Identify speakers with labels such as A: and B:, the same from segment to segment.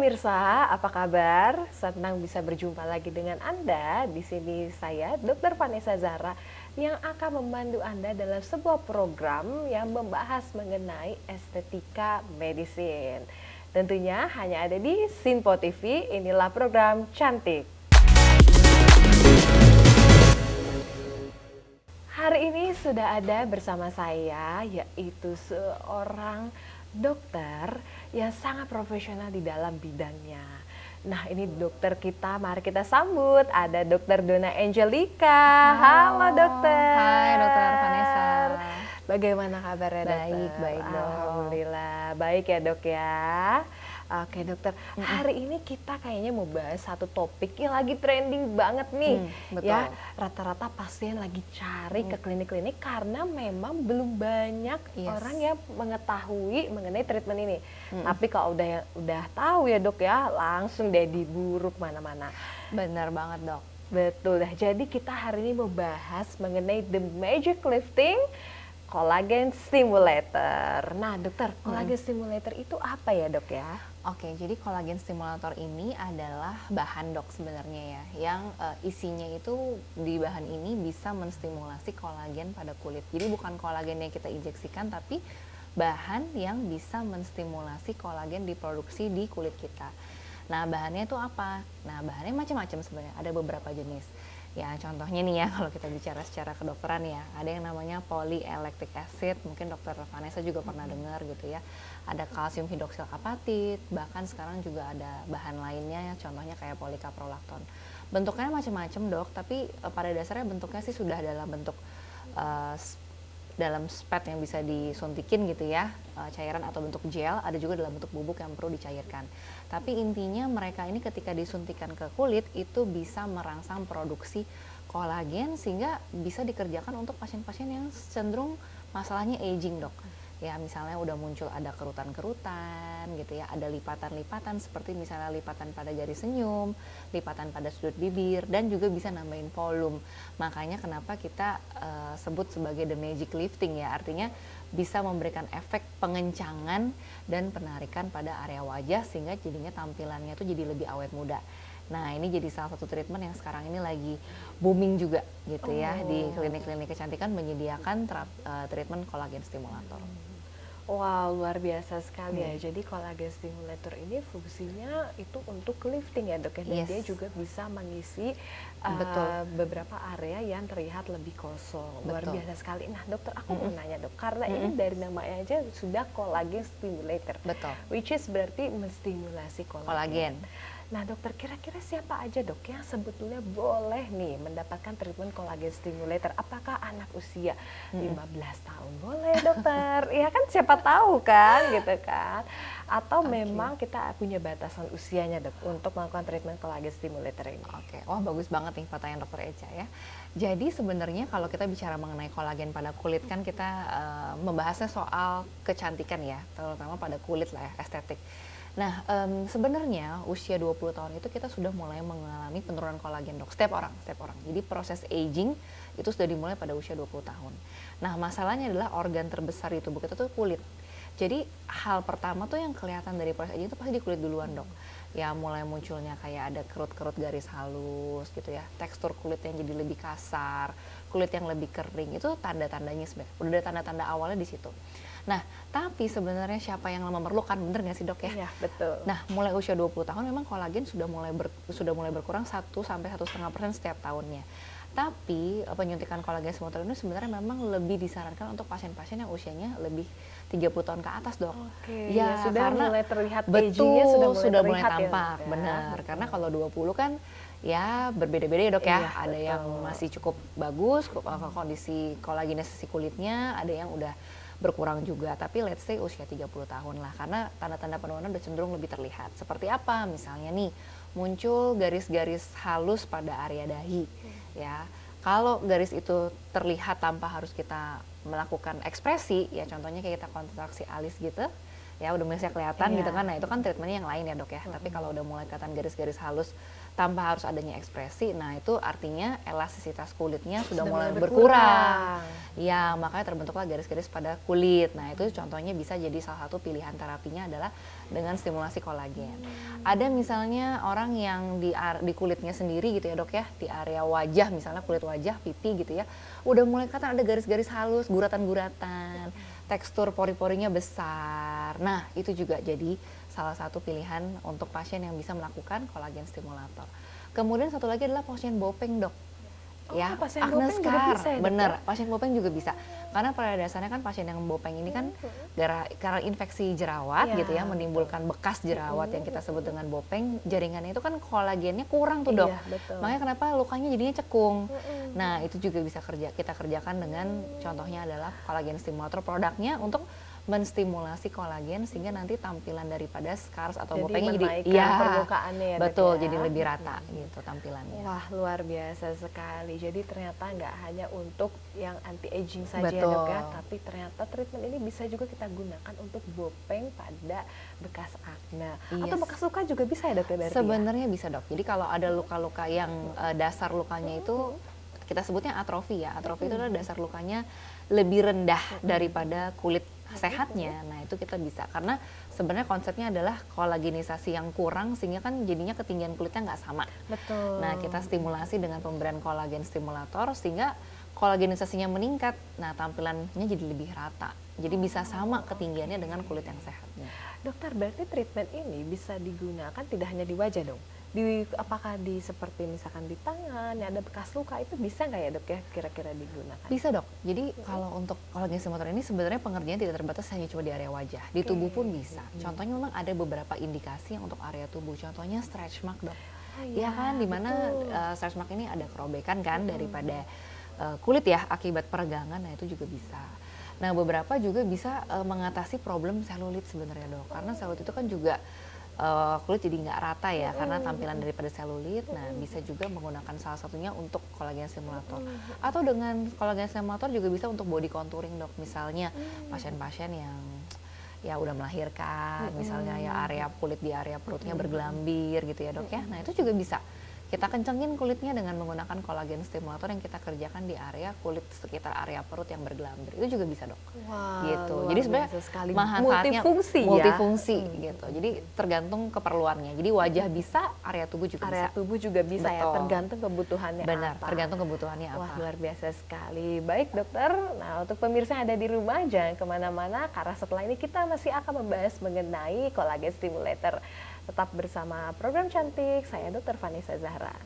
A: pemirsa, apa kabar? Senang bisa berjumpa lagi dengan Anda. Di sini saya, Dr. Vanessa Zahra, yang akan memandu Anda dalam sebuah program yang membahas mengenai estetika medicine. Tentunya hanya ada di Sinpo TV, inilah program Cantik. Hari ini sudah ada bersama saya, yaitu seorang dokter yang sangat profesional di dalam bidangnya. Nah, ini dokter kita, mari kita sambut. Ada Dokter Donna Angelica. Halo dokter.
B: Hai Dokter Vanessa.
A: Bagaimana kabarnya dokter?
B: Baik dok.
A: Alhamdulillah, baik ya dok ya. Oke dokter, hari ini kita kayaknya mau bahas satu topik yang lagi trending banget nih.
B: Betul.
A: Ya, rata-rata pasien lagi cari ke klinik-klinik karena memang belum banyak orang yang mengetahui mengenai treatment ini. Tapi kalau udah tahu ya dok ya, langsung deh diburu kemana-mana.
B: Bener banget dok.
A: Betul dah. Jadi kita hari ini mau bahas mengenai the magic lifting collagen stimulator. Nah dokter, collagen stimulator itu apa ya dok ya?
B: Oke, jadi collagen stimulator ini adalah bahan dok sebenarnya ya, yang isinya itu di bahan ini bisa menstimulasi kolagen pada kulit. Jadi bukan kolagen yang kita injeksikan, tapi bahan yang bisa menstimulasi kolagen diproduksi di kulit kita. Nah bahannya itu apa? Nah bahannya macam-macam sebenarnya, ada beberapa jenis. Ya contohnya nih ya, kalau kita bicara secara kedokteran ya, ada yang namanya polylactic acid, mungkin dokter Vanessa juga pernah dengar gitu ya. Ada kalsium hidroksil apatit, bahkan sekarang juga ada bahan lainnya, contohnya kayak polikaprolakton. Bentuknya macam-macam dok, tapi pada dasarnya bentuknya sih sudah dalam bentuk dalam spet yang bisa disuntikin gitu ya, cairan atau bentuk gel, ada juga dalam bentuk bubuk yang perlu dicairkan. Tapi intinya mereka ini ketika disuntikan ke kulit itu bisa merangsang produksi kolagen sehingga bisa dikerjakan untuk pasien-pasien yang cenderung masalahnya aging dok. Ya misalnya udah muncul ada kerutan-kerutan gitu ya, ada lipatan-lipatan seperti misalnya lipatan pada jari senyum, lipatan pada sudut bibir, dan juga bisa nambahin volume. Makanya kenapa kita sebut sebagai the magic lifting ya, artinya bisa memberikan efek pengencangan dan penarikan pada area wajah sehingga jadinya tampilannya tuh jadi lebih awet muda. Nah ini jadi salah satu treatment yang sekarang ini lagi booming juga gitu ya, di klinik-klinik kecantikan menyediakan treatment collagen stimulator.
A: Wow, luar biasa sekali ya. Jadi collagen stimulator ini fungsinya itu untuk lifting ya dok ya, dan dia juga bisa mengisi beberapa area yang terlihat lebih kosong. Luar biasa sekali. Nah dokter, aku mau nanya dok, karena ini dari namanya aja sudah collagen stimulator, which is berarti menstimulasi kolagen. Nah dokter, kira-kira siapa aja dok yang sebetulnya boleh nih mendapatkan treatment collagen stimulator? Apakah anak usia 15 tahun boleh dokter? Ya kan siapa tahu kan gitu kan? Atau memang kita punya batasan usianya dok untuk melakukan treatment collagen stimulator ini?
B: Oke, wah bagus banget nih pertanyaan dokter Eca ya. Jadi sebenarnya kalau kita bicara mengenai kolagen pada kulit kan kita membahasnya soal kecantikan ya, terutama pada kulit lah ya, estetik. Nah, sebenarnya usia 20 tahun itu kita sudah mulai mengalami penurunan kolagen dok, setiap orang. Jadi proses aging itu sudah dimulai pada usia 20 tahun. Nah, masalahnya adalah organ terbesar di tubuh kita tuh kulit. Jadi hal pertama tuh yang kelihatan dari proses aging itu pasti di kulit duluan dok. Ya mulai munculnya kayak ada kerut-kerut garis halus gitu ya, tekstur kulit yang jadi lebih kasar, kulit yang lebih kering, itu tanda-tandanya sebenarnya. Udah ada tanda-tanda awalnya di situ. Nah, tapi sebenarnya siapa yang memerlukan, bener nggak sih dok ya?
A: Iya, betul.
B: Nah, mulai usia 20 tahun memang kolagen sudah mulai berkurang 1 sampai 1,5% setiap tahunnya. Tapi penyuntikan kolagen stimulator ini sebenarnya memang lebih disarankan untuk pasien-pasien yang usianya lebih 30 tahun ke atas dok.
A: Ya, sudah
B: karena
A: mulai terlihat
B: aging-nya
A: sudah mulai
B: tampak, ya, benar. Karena kalau 20 kan ya berbeda-beda ya dok ya. Ada yang masih cukup bagus kondisi kolagenisasi kulitnya, ada yang udah berkurang juga, tapi let's say usia 30 tahun lah, karena tanda-tanda penurunan udah cenderung lebih terlihat. Seperti apa? Misalnya nih, muncul garis-garis halus pada area dahi, ya. Kalau garis itu terlihat tanpa harus kita melakukan ekspresi, ya contohnya kayak kita kontraksi alis gitu, ya udah mulai kelihatan gitu kan, nah itu kan treatmentnya yang lain ya dok ya. Tapi kalau udah mulai kelihatan garis-garis halus tanpa harus adanya ekspresi, nah itu artinya elastisitas kulitnya sudah mulai berkurang. Ya makanya terbentuklah garis-garis pada kulit. Nah itu contohnya bisa jadi salah satu pilihan terapinya adalah dengan stimulasi kolagen. Ada misalnya orang yang di kulitnya sendiri gitu ya dok ya, di area wajah misalnya kulit wajah, pipi gitu ya, udah mulai kelihatan ada garis-garis halus, guratan-guratan, tekstur pori-porinya besar. Nah itu juga jadi salah satu pilihan untuk pasien yang bisa melakukan kolagen stimulator. Kemudian satu lagi adalah pasien bopeng dok. Ya,
A: pasien
B: acne
A: bopeng juga
B: scar,
A: bisa ya, Dok,
B: bener,
A: ya?
B: pasien bopeng juga bisa. Karena pada dasarnya kan pasien yang bopeng ini kan karena infeksi jerawat
A: Iya,
B: gitu ya, menimbulkan bekas jerawat yang kita sebut dengan bopeng, jaringannya itu kan kolagennya kurang tuh dok.
A: Iya, betul.
B: Makanya kenapa lukanya jadinya cekung. Nah itu juga bisa kita kerjakan dengan contohnya adalah kolagen stimulator, produknya untuk menstimulasi kolagen sehingga nanti tampilan daripada scars atau bopengnya jadi
A: permukaannya ya, Dok,
B: betul,
A: ya?
B: jadi lebih rata gitu tampilannya.
A: Wah, luar biasa sekali. Jadi ternyata nggak hanya untuk yang anti aging saja ya,
B: Betul.
A: Dok ya, tapi ternyata treatment ini bisa juga kita gunakan untuk bopeng pada bekas akne atau bekas luka juga bisa ya, Dok ya, berarti ya?
B: Sebenarnya bisa dok. Jadi kalau ada luka-luka yang dasar lukanya itu kita sebutnya atrofi ya. Atrofi itu adalah dasar lukanya lebih rendah daripada kulit sehatnya. Nah itu kita bisa karena sebenarnya konsepnya adalah kolagenisasi yang kurang sehingga kan jadinya ketinggian kulitnya nggak sama.
A: Betul.
B: Nah kita stimulasi dengan pemberian kolagen stimulator sehingga kolagenisasinya meningkat. Nah tampilannya jadi lebih rata. Jadi bisa sama ketinggiannya dengan kulit yang sehatnya.
A: Dokter, berarti treatment ini bisa digunakan tidak hanya di wajah dong? Apakah seperti misalkan di tangan, yang ada bekas luka, itu bisa nggak ya dok ya kira-kira digunakan?
B: Bisa dok, jadi kalau untuk kolagen stimulator ini sebenarnya pengerjaan tidak terbatas hanya cuma di area wajah, di tubuh pun bisa. Contohnya memang ada beberapa indikasi untuk area tubuh, contohnya stretch mark dok. Ya kan, dimana stretch mark ini ada kerobekan kan daripada kulit ya akibat peregangan, nah itu juga bisa. Nah beberapa juga bisa mengatasi problem selulit sebenarnya dok, karena selulit itu kan juga kulit jadi nggak rata ya karena tampilan daripada selulit. Nah bisa juga menggunakan salah satunya untuk kolagen stimulator atau dengan kolagen stimulator juga bisa untuk body contouring dok, misalnya pasien-pasien yang ya udah melahirkan misalnya ya area kulit di area perutnya bergelambir gitu ya dok ya. Nah itu juga bisa kita kencengin kulitnya dengan menggunakan kolagen stimulator yang kita kerjakan di area kulit sekitar area perut yang bergelambir, itu juga bisa dok.
A: Wah,
B: Gitu. Jadi sebenarnya manfaatnya multifungsi gitu. Jadi tergantung keperluannya. Jadi wajah bisa, area tubuh juga bisa.
A: Area tubuh juga bisa ya, tergantung kebutuhannya.
B: Benar,
A: apa.
B: tergantung kebutuhannya apa.
A: Wah luar biasa sekali. Baik dokter, nah untuk pemirsa yang ada di rumah jangan kemana-mana karena setelah ini kita masih akan membahas mengenai kolagen stimulator. Tetap bersama program cantik, saya Dr. Vanessa Zahra.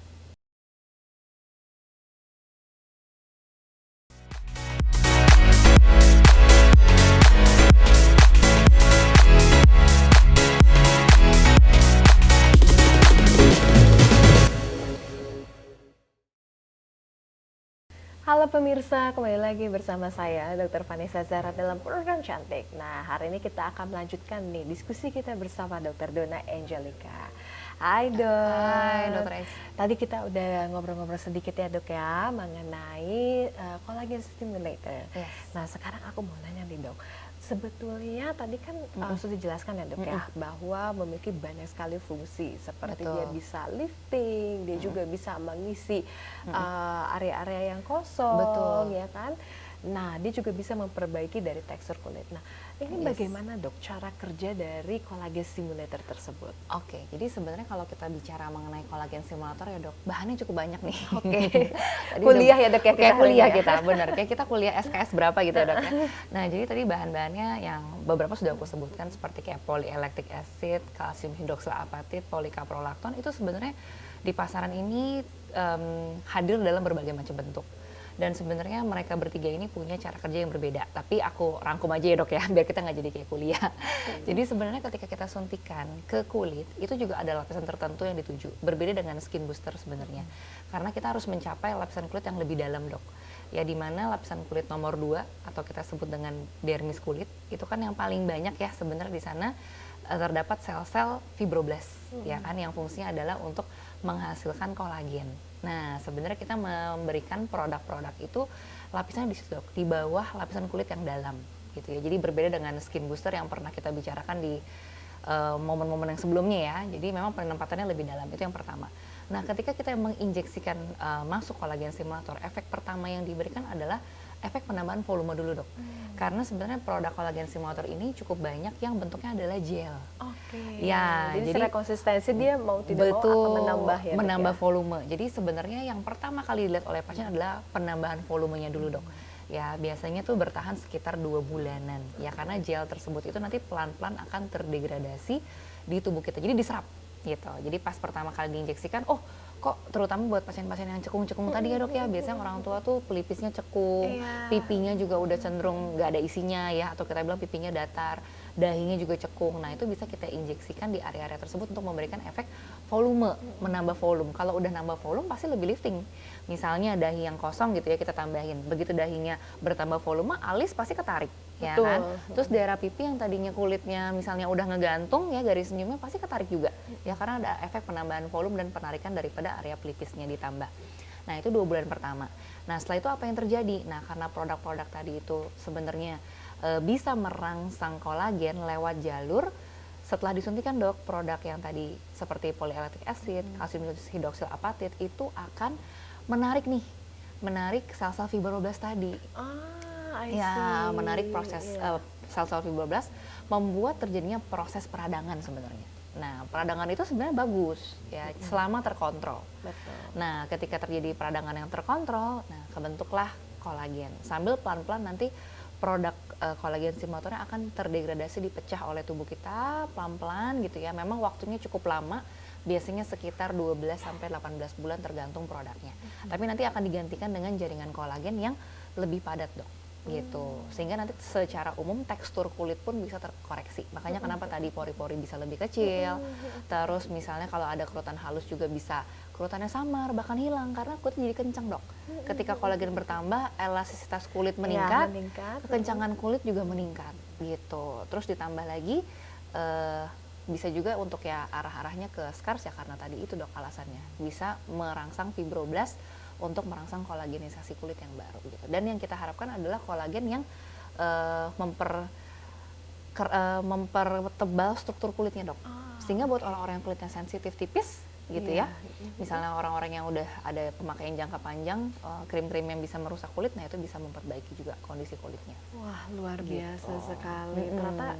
A: Halo pemirsa, kembali lagi bersama saya Dr. Vanessa Zahra dalam program Cantik. Nah, hari ini kita akan melanjutkan nih diskusi kita bersama Dr. Donna Angelica. Hai dok.
B: Hai Dr. Es.
A: Tadi kita udah ngobrol-ngobrol sedikit ya dok ya mengenai collagen stimulator.
B: Yes.
A: Nah, sekarang aku mau nanya nih dok. Sebetulnya tadi kan sudah dijelaskan ya dok ya bahwa memiliki banyak sekali fungsi seperti dia bisa lifting, dia juga bisa mengisi area-area yang kosong, ya kan. Nah, dia juga bisa memperbaiki dari tekstur kulit. Nah, ini bagaimana dok cara kerja dari kolagen stimulator tersebut?
B: Oke, jadi sebenarnya kalau kita bicara mengenai kolagen stimulator ya dok, bahannya cukup banyak nih.
A: Oke. Kuliah ya dok ya kita.
B: Kayak kuliah kita, bener. Kayak kita kuliah SKS berapa gitu ya dok ya. Nah jadi tadi bahan-bahannya yang beberapa sudah aku sebutkan seperti kayak polylactic acid, kalsium hidroksylapatid, polikaprolakton, itu sebenarnya di pasaran ini hadir dalam berbagai macam bentuk. Dan sebenarnya mereka bertiga ini punya cara kerja yang berbeda. Tapi aku rangkum aja ya dok ya, biar kita nggak jadi kayak kuliah. Jadi sebenarnya ketika kita suntikan ke kulit, itu juga ada lapisan tertentu yang dituju. Berbeda dengan skin booster sebenarnya. Karena kita harus mencapai lapisan kulit yang lebih dalam dok. Ya dimana lapisan kulit nomor 2, atau kita sebut dengan dermis kulit, itu kan yang paling banyak ya sebenarnya di sana terdapat sel-sel fibroblast. Ya kan, yang fungsinya adalah untuk menghasilkan kolagen. Nah, sebenarnya kita memberikan produk-produk itu lapisannya di situ, di bawah lapisan kulit yang dalam, gitu ya. Jadi berbeda dengan skin booster yang pernah kita bicarakan di momen-momen yang sebelumnya ya. Jadi memang penempatannya lebih dalam, itu yang pertama. Nah, ketika kita menginjeksikan masuk kolagen stimulator, efek pertama yang diberikan adalah efek penambahan volume dulu dok. Karena sebenarnya produk kolagen stimulator ini cukup banyak yang bentuknya adalah gel.
A: Oke.
B: Ya,
A: jadi secara konsistensi dia mau tidak mau akan menambah ya.
B: Menambah volume. Jadi sebenarnya yang pertama kali dilihat oleh pasien adalah penambahan volumenya dulu dok. Ya biasanya tuh bertahan sekitar 2 bulanan. Ya karena gel tersebut itu nanti pelan-pelan akan terdegradasi di tubuh kita. Jadi diserap gitu. Jadi pas pertama kali diinjeksikan, oh kok terutama buat pasien-pasien yang cekung-cekung tadi ya dok ya, biasanya orang tua tuh pelipisnya cekung, pipinya juga udah cenderung nggak ada isinya ya, atau kita bilang pipinya datar, dahinya juga cekung. Nah itu bisa kita injeksikan di area-area tersebut untuk memberikan efek volume, menambah volume. Kalau udah nambah volume pasti lebih lifting. Misalnya dahi yang kosong gitu ya kita tambahin, begitu dahinya bertambah volume, alis pasti ketarik. Ya kan? Terus daerah pipi yang tadinya kulitnya misalnya udah ngegantung ya, garis senyumnya pasti ketarik juga ya, karena ada efek penambahan volume dan penarikan daripada area pelipisnya ditambah. Nah itu 2 bulan pertama. Nah setelah itu apa yang terjadi? Nah karena produk-produk tadi itu sebenarnya bisa merangsang kolagen lewat jalur setelah disuntikan dok, produk yang tadi seperti polylactic acid, kalsium hidroksil apatit itu akan menarik sel-sel fibroblast tadi. Ya, menarik proses sel-sel fibroblast, membuat terjadinya proses peradangan sebenarnya. Nah, peradangan itu sebenarnya bagus ya, selama terkontrol.
A: Betul.
B: Nah, ketika terjadi peradangan yang terkontrol, nah kebentuklah kolagen. Sambil pelan-pelan nanti produk kolagen stimulatornya akan terdegradasi, dipecah oleh tubuh kita pelan-pelan gitu ya. Memang waktunya cukup lama, biasanya sekitar 12 sampai 18 bulan tergantung produknya. Tapi nanti akan digantikan dengan jaringan kolagen yang lebih padat, dok. Gitu. Sehingga nanti secara umum tekstur kulit pun bisa terkoreksi. Makanya kenapa tadi pori-pori bisa lebih kecil. Terus misalnya kalau ada kerutan halus juga bisa kerutannya samar, bahkan hilang karena kulit jadi kencang, dok. Ketika kolagen bertambah, elastisitas kulit meningkat, kekencangan kulit juga meningkat gitu. Terus ditambah lagi bisa juga untuk ya arah-arahnya ke scars ya, karena tadi itu dok alasannya. Bisa merangsang fibroblast untuk merangsang kolagenisasi kulit yang baru gitu. Dan yang kita harapkan adalah kolagen yang mempertebal struktur kulitnya, dok. Sehingga buat orang-orang yang kulitnya sensitif tipis gitu ya. Misalnya orang-orang yang udah ada pemakaian jangka panjang, krim-krim yang bisa merusak kulit, nah itu bisa memperbaiki juga kondisi kulitnya.
A: Wah, luar biasa sekali. Ternyata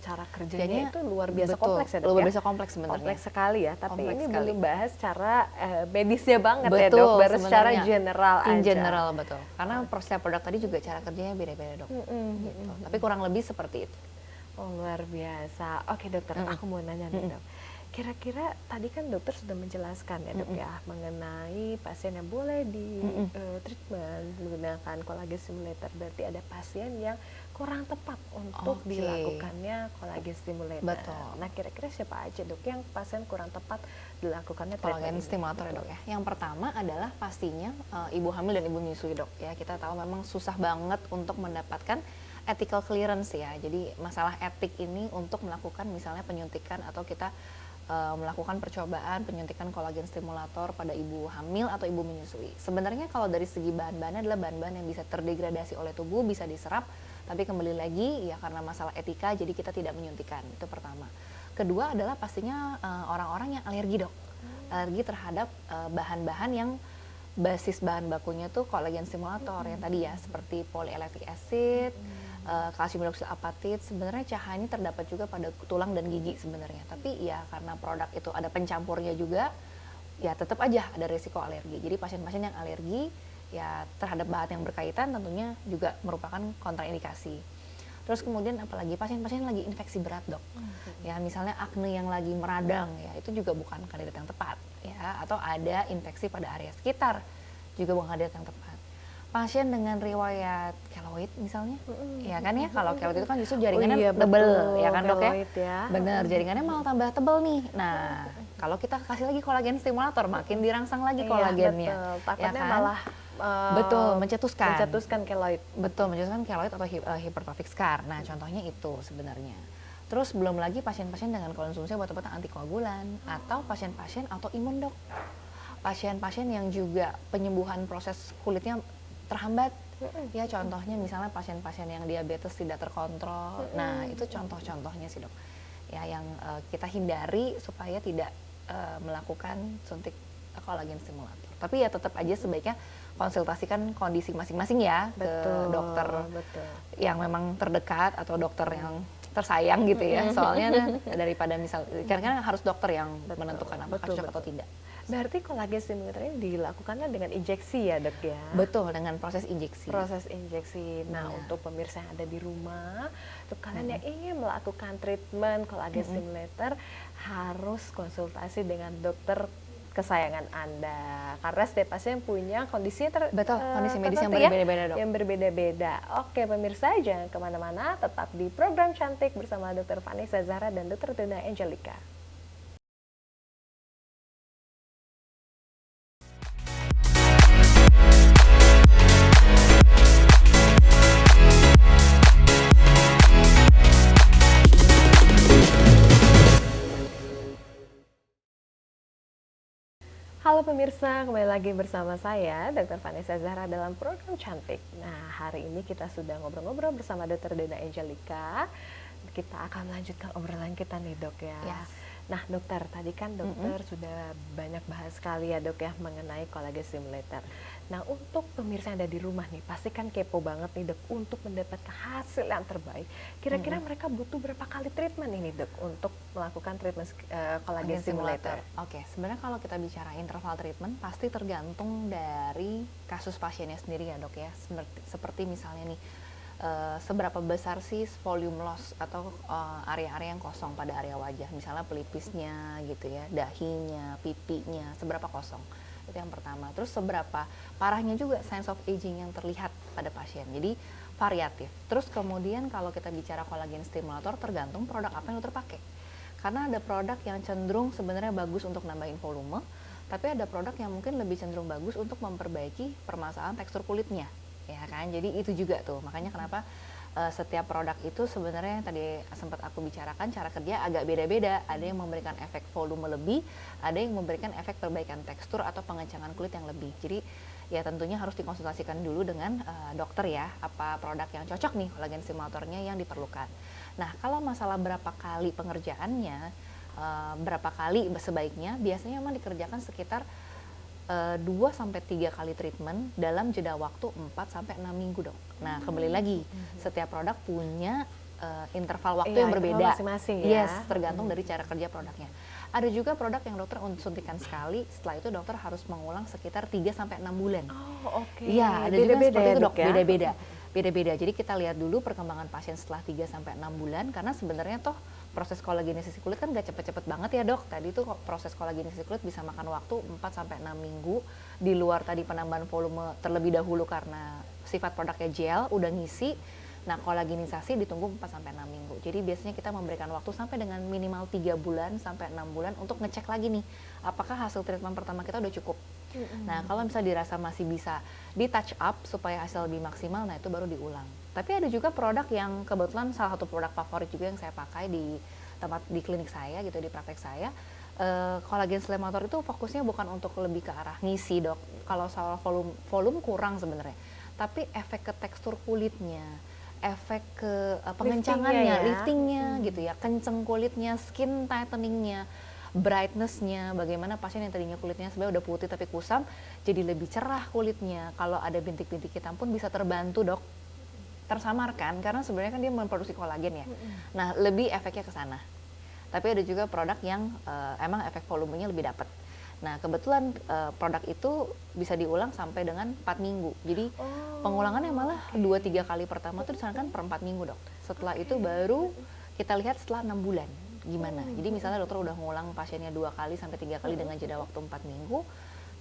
A: cara kerjanya itu luar biasa
B: betul,
A: kompleks ya, dok.
B: Luar biasa kompleks sebenarnya.
A: Kompleks sekali ya, tapi
B: kompleks
A: ini
B: sekali.
A: belum bahas cara medisnya banget
B: betul,
A: ya, dok. Baru secara general aja.
B: In general, betul. Karena proses produk tadi juga cara kerjanya beda-beda, dok. Gitu. Tapi kurang lebih seperti itu.
A: Oh, luar biasa. Oke, dokter, aku mau nanya nih, dok. Kira-kira tadi kan dokter sudah menjelaskan ya, dok ya, mengenai pasien yang boleh di treatment menggunakan kolagen stimulator. Berarti ada pasien yang kurang tepat untuk dilakukannya kolagen stimulator.
B: Betul.
A: Nah, kira-kira siapa aja, dok, yang pasien kurang tepat dilakukannya
B: kolagen stimulator ya, dok ya? Yang pertama adalah pastinya ibu hamil dan ibu menyusui, dok ya. Kita tahu memang susah banget untuk mendapatkan ethical clearance ya. Jadi masalah etik ini untuk melakukan misalnya penyuntikan atau kita melakukan percobaan penyuntikan kolagen stimulator pada ibu hamil atau ibu menyusui. Sebenarnya kalau dari segi bahan-bahannya adalah bahan-bahan yang bisa terdegradasi oleh tubuh, bisa diserap, tapi kembali lagi ya karena masalah etika jadi kita tidak menyuntikan. Itu pertama. Kedua adalah pastinya orang-orang yang alergi, dok. Alergi terhadap bahan-bahan yang basis bahan bakunya tuh kolagen stimulator yang tadi ya, seperti polylactic acid, kalsium hidroksil apatit. Sebenarnya cahayanya terdapat juga pada tulang dan gigi sebenarnya, tapi ya karena produk itu ada pencampurnya juga, ya tetap aja ada risiko alergi. Jadi pasien-pasien yang alergi ya terhadap bahan yang berkaitan tentunya juga merupakan kontraindikasi. Terus kemudian apalagi pasien-pasien lagi infeksi berat, dok. Ya misalnya akne yang lagi meradang ya, itu juga bukan kandidat yang tepat ya, atau ada infeksi pada area sekitar juga bukan kandidat yang tepat. Pasien dengan riwayat keloid misalnya, ya kan ya, kalau keloid itu kan justru jaringannya tebel, ya kan, dok ya? Bener, jaringannya malah tambah tebel nih. Nah, kalau kita kasih lagi kolagen stimulator, makin dirangsang lagi kolagennya.
A: Betul, takutnya
B: ya kan?
A: malah
B: betul, mencetuskan
A: keloid.
B: Betul, mencetuskan keloid atau hypertrophic scar. Nah, contohnya itu sebenarnya. Terus belum lagi pasien-pasien dengan konsumsi obat-obatan antikoagulan atau pasien-pasien autoimun, dok. Pasien-pasien yang juga penyembuhan proses kulitnya terhambat. Ya contohnya misalnya pasien-pasien yang diabetes tidak terkontrol. Nah, itu contoh-contohnya sih, dok. Ya yang kita hindari supaya tidak melakukan suntik kolagen stimulator. Tapi ya tetap aja sebaiknya konsultasikan kondisi masing-masing ya ke dokter yang memang terdekat atau dokter yang tersayang gitu ya. Soalnya daripada misal karena harus dokter yang menentukan apakah cocok atau tidak.
A: Berarti kolagen stimulator ini dilakukannya dengan injeksi ya dok ya?
B: Betul, dengan proses injeksi.
A: Proses injeksi. Nah untuk pemirsa yang ada di rumah, untuk kalian yang ingin melakukan treatment kolagen stimulator harus konsultasi dengan dokter kesayangan Anda. Karena setiap pasien punya kondisi
B: kondisi medis yang berbeda-beda dok.
A: Yang berbeda-beda. Oke pemirsa, jangan kemana-mana, tetap di program Cantik bersama Dr. Vanessa Zahra dan Dr. Dina Angelica. Halo pemirsa, kembali lagi bersama saya Dr. Vanessa Zahra dalam program Cantik. Nah hari ini kita sudah ngobrol-ngobrol bersama Dr. Dina Angelica. Kita akan melanjutkan obrolan kita nih dok ya. Nah dokter, tadi kan dokter sudah banyak bahas sekali ya dok ya mengenai kolagen stimulator. Nah untuk pemirsa yang ada di rumah nih, pasti kan kepo banget nih dok untuk mendapatkan hasil yang terbaik. Kira-kira mereka butuh berapa kali treatment ini dok untuk melakukan treatment kolagen stimulator?
B: Oke, sebenarnya kalau kita bicara interval treatment pasti tergantung dari kasus pasiennya sendiri ya dok ya. Seperti misalnya nih, seberapa besar sih volume loss atau area-area yang kosong pada area wajah, misalnya pelipisnya gitu ya, dahinya, pipinya, seberapa kosong, itu yang pertama. Terus seberapa parahnya juga signs of aging yang terlihat pada pasien, jadi variatif. Terus kemudian kalau kita bicara kolagen stimulator tergantung produk apa yang dokter pakai, karena ada produk yang cenderung sebenarnya bagus untuk nambahin volume, tapi ada produk yang mungkin lebih cenderung bagus untuk memperbaiki permasalahan tekstur kulitnya. Ya kan, jadi itu juga tuh makanya kenapa setiap produk itu sebenarnya yang tadi sempat aku bicarakan cara kerja agak beda-beda. Ada yang memberikan efek volume lebih, ada yang memberikan efek perbaikan tekstur atau pengencangan kulit yang lebih. Jadi ya tentunya harus dikonsultasikan dulu dengan dokter ya, apa produk yang cocok nih kolagen stimulatornya yang diperlukan. Nah kalau masalah berapa kali pengerjaannya, berapa kali sebaiknya, biasanya memang dikerjakan sekitar 2-3 kali treatment dalam jeda waktu 4-6 minggu dok. Nah kembali lagi, setiap produk punya interval waktu yang berbeda.
A: Masing-masing ya.
B: Yes, tergantung dari cara kerja produknya. Ada juga produk yang dokter suntikan sekali, setelah itu dokter harus mengulang sekitar 3-6 bulan.
A: Oh oke.
B: Iya, ada juga seperti itu dok, beda-beda. Beda-beda. Jadi kita lihat dulu perkembangan pasien setelah 3-6 bulan, karena sebenarnya toh proses kolagenisasi kulit kan gak cepet-cepet banget ya dok. Tadi tuh proses kolagenisasi kulit bisa makan waktu 4-6 minggu, di luar tadi penambahan volume terlebih dahulu karena sifat produknya gel, udah ngisi. Nah kolagenisasi ditunggu 4-6 minggu. Jadi biasanya kita memberikan waktu sampai dengan minimal 3 bulan sampai 6 bulan untuk ngecek lagi nih, apakah hasil treatment pertama kita udah cukup. Nah kalau misalnya dirasa masih bisa di touch up supaya hasil lebih maksimal, nah itu baru diulang. Tapi ada juga produk yang kebetulan salah satu produk favorit juga yang saya pakai di tempat di klinik saya gitu, di praktek saya. Kolagen stimulator itu fokusnya bukan untuk lebih ke arah ngisi dok. Kalau soal volume kurang sebenarnya, tapi efek ke tekstur kulitnya, efek ke pengencangannya, liftingnya gitu ya, kenceng kulitnya, skin tightening-nya, brightness-nya, bagaimana pasien yang tadinya kulitnya sebenarnya udah putih tapi kusam jadi lebih cerah kulitnya. Kalau ada bintik-bintik hitam pun bisa terbantu dok, tersamarkan, karena sebenarnya kan dia memproduksi kolagen ya. Nah lebih efeknya ke sana. Tapi ada juga produk yang emang efek volumenya lebih dapat. Nah kebetulan produk itu bisa diulang sampai dengan 4 minggu. Jadi pengulangannya malah 2-3 kali pertama itu disarankan per 4 minggu dok. Setelah itu baru kita lihat setelah 6 bulan gimana. Jadi misalnya dokter udah ngulang pasiennya 2 kali sampai 3 kali dengan jeda waktu 4 minggu,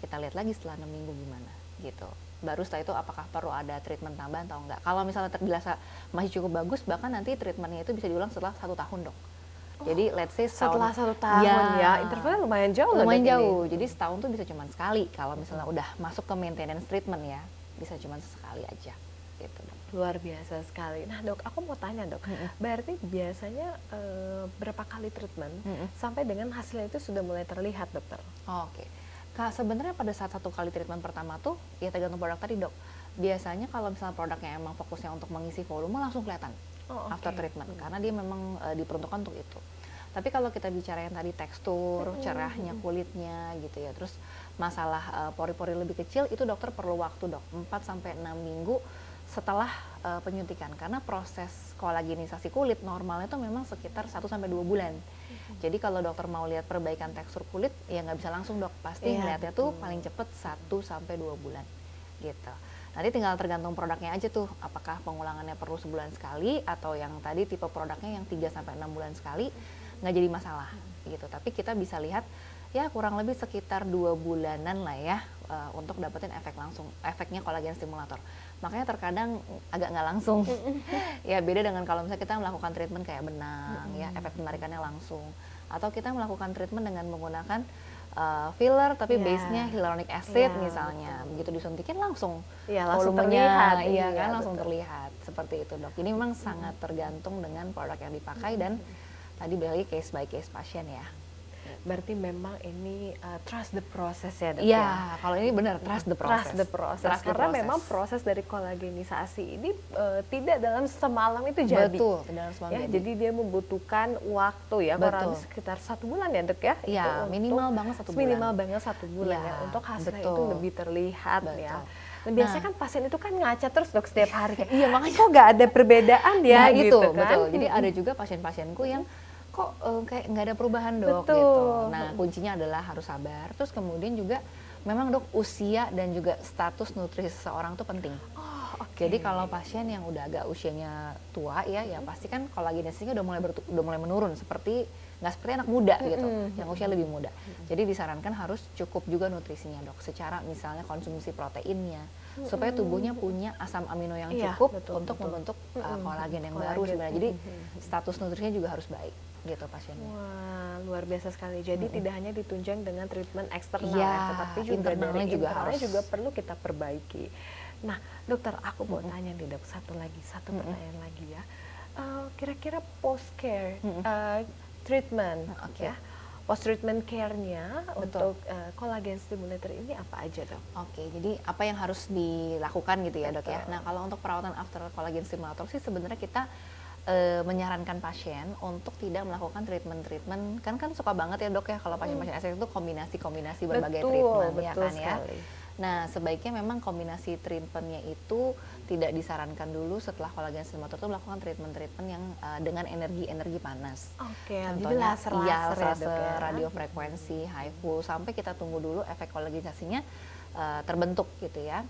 B: kita lihat lagi setelah 6 minggu gimana gitu. Baru setelah itu apakah perlu ada treatment tambahan atau enggak. Kalau misalnya terbiasa masih cukup bagus, bahkan nanti treatmentnya itu bisa diulang setelah 1 tahun dok. Jadi let's say
A: setelah 1 tahun ya, intervalnya lumayan jauh.
B: Lumayan jauh, jadi setahun tuh bisa cuma sekali. Kalau misalnya udah masuk ke maintenance treatment ya, bisa cuma sekali aja gitu.
A: Luar biasa sekali. Nah dok, aku mau tanya dok, berarti biasanya berapa kali treatment sampai dengan hasilnya itu sudah mulai terlihat dokter?
B: Oke. Sebenarnya pada saat 1 kali treatment pertama tuh ya tergantung produk tadi dok. Biasanya kalau misalnya produknya emang fokusnya untuk mengisi volume langsung kelihatan after treatment, karena dia memang diperuntukkan untuk itu. Tapi kalau kita bicara yang tadi tekstur, cerahnya kulitnya gitu ya, terus masalah pori-pori lebih kecil, itu dokter perlu waktu dok, 4 sampai 6 minggu setelah penyuntikan, karena proses kolagenisasi kulit normalnya itu memang sekitar 1 sampai 2 bulan. Jadi kalau dokter mau lihat perbaikan tekstur kulit, ya nggak bisa langsung dok, pasti ngeliatnya tuh paling cepet 1 sampai 2 bulan gitu. Nanti tinggal tergantung produknya aja tuh, apakah pengulangannya perlu sebulan sekali, atau yang tadi tipe produknya yang 3 sampai 6 bulan sekali, nggak jadi masalah gitu. Tapi kita bisa lihat ya kurang lebih sekitar 2 bulanan lah ya untuk dapetin efek langsung, efeknya kolagen stimulator. Makanya terkadang agak nggak langsung. Ya beda dengan kalau misalnya kita melakukan treatment kayak benang ya, efek penarikannya langsung. Atau kita melakukan treatment dengan menggunakan filler tapi base-nya hyaluronic acid misalnya. Begitu disuntikin langsung
A: langsung
B: volumenya,
A: terlihat.
B: iya kan, langsung terlihat. Seperti itu dok. Ini memang sangat tergantung dengan produk yang dipakai dan tadi balik case by case pasien ya.
A: Berarti memang ini trust the process ya dok
B: ya?
A: Iya,
B: kalau ini benar trust the process.
A: Trust the process. Karena memang proses dari kolagenisasi ini tidak dalam semalam itu jadi.
B: Betul, dalam semalam
A: ya, jadi dia membutuhkan waktu ya, kurang lebih sekitar 1 bulan ya dok ya?
B: Iya, minimal banget 1 bulan.
A: Minimal banget 1 bulan ya, untuk hasilnya itu lebih terlihat ya. Nah, biasanya kan pasien itu kan ngaca terus dok setiap hari.
B: Iya, makanya
A: kok nggak ada perbedaan ya gitu kan.
B: Betul. Jadi ada juga pasien-pasienku yang kok kayak nggak ada perubahan dok gitu. Nah kuncinya adalah harus sabar. Terus kemudian juga memang dok usia dan juga status nutrisi seseorang tuh penting. Jadi kalau pasien yang udah agak usianya tua ya pasti kan kolagenisasinya udah mulai menurun, nggak seperti anak muda gitu, yang usia lebih muda. Jadi disarankan harus cukup juga nutrisinya dok, secara misalnya konsumsi proteinnya, supaya tubuhnya punya asam amino yang cukup untuk membentuk kolagen yang baru sebenarnya. Jadi status nutrisinya juga harus baik gitu pasiennya.
A: Wah, luar biasa sekali. Jadi tidak hanya ditunjang dengan treatment eksternal tetapi juga
B: internalnya
A: dari
B: juga
A: internalnya juga perlu kita perbaiki. Nah, dokter, aku mau tanya nih dok, satu pertanyaan lagi ya. Kira-kira post care treatment ya, post treatment care-nya untuk collagen stimulator ini apa aja dok?
B: Oke, jadi apa yang harus dilakukan gitu ya dok ya. Nah kalau untuk perawatan after collagen stimulator sih sebenarnya kita menyarankan pasien untuk tidak melakukan treatment kan suka banget ya dok ya kalau pasien-pasien SSI itu kombinasi berbagai treatment ya kan sekali. Nah sebaiknya memang kombinasi treatmentnya itu tidak disarankan dulu setelah kolagen stimulator itu melakukan treatment yang dengan energi panas.
A: Oke,
B: contohnya
A: laser
B: radiofrekuensi, HIFU, sampai kita tunggu dulu efek kolagenisasinya terbentuk gitu ya.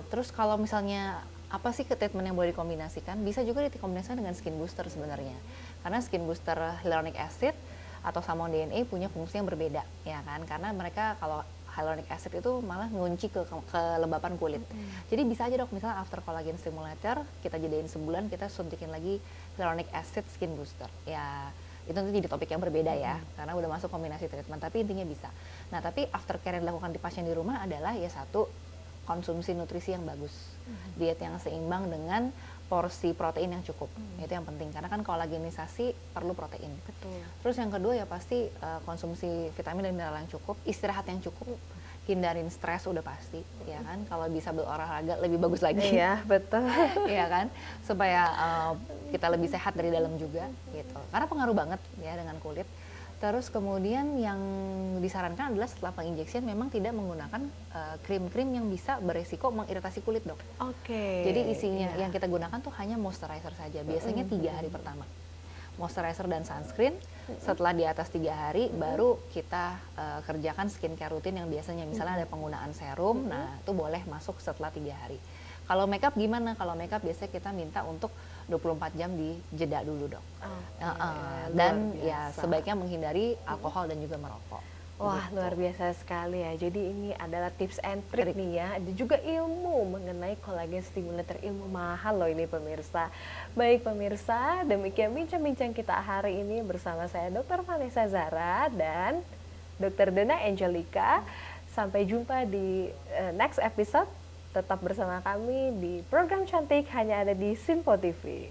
B: Terus kalau misalnya apa sih treatment yang boleh dikombinasikan? Bisa juga dikombinasikan dengan skin booster sebenarnya. Karena skin booster hyaluronic acid atau salmon DNA punya fungsi yang berbeda ya kan. Karena mereka kalau hyaluronic acid itu malah ngunci ke kelembapan kulit. Jadi bisa aja dok, misalnya after collagen stimulator kita jadiin sebulan, kita suntikin lagi hyaluronic acid skin booster. Ya itu nanti jadi topik yang berbeda ya, karena udah masuk kombinasi treatment. Tapi intinya bisa. Nah tapi after care yang dilakukan di pasien di rumah adalah ya satu, konsumsi nutrisi yang bagus, diet yang seimbang dengan porsi protein yang cukup. Itu yang penting karena kan kolagenisasi perlu protein.
A: Betul.
B: Terus yang kedua ya pasti konsumsi vitamin dan mineral yang cukup, istirahat yang cukup, hindarin stres udah pasti ya kan. Kalau bisa berolahraga lebih bagus lagi.
A: Iya, betul.
B: Iya kan? Supaya kita lebih sehat dari dalam juga gitu. Karena pengaruh banget ya dengan kulit. Terus kemudian yang disarankan adalah setelah penginjeksian memang tidak menggunakan krim-krim yang bisa beresiko mengiritasi kulit dok.
A: Oke.
B: Jadi isinya yang kita gunakan tuh hanya moisturizer saja. Biasanya 3 hari pertama. Moisturizer dan sunscreen. Setelah di atas 3 hari baru kita kerjakan skincare rutin yang biasanya misalnya ada penggunaan serum. Nah itu boleh masuk setelah 3 hari. Kalau makeup gimana? Kalau makeup biasanya kita minta untuk 24 jam di jeda dulu dok. Dan ya sebaiknya menghindari alkohol dan juga merokok.
A: Wah gitu. Luar biasa sekali ya. Jadi ini adalah tips and trick nih ya. Ada juga ilmu mengenai collagen stimulator, ilmu mahal loh ini pemirsa. Baik pemirsa, demikian bincang-bincang kita hari ini bersama saya Dr. Vanessa Zara dan Dr. Dona Angelica. Sampai jumpa di next episode. Tetap bersama kami di program cantik hanya ada di Simpo TV.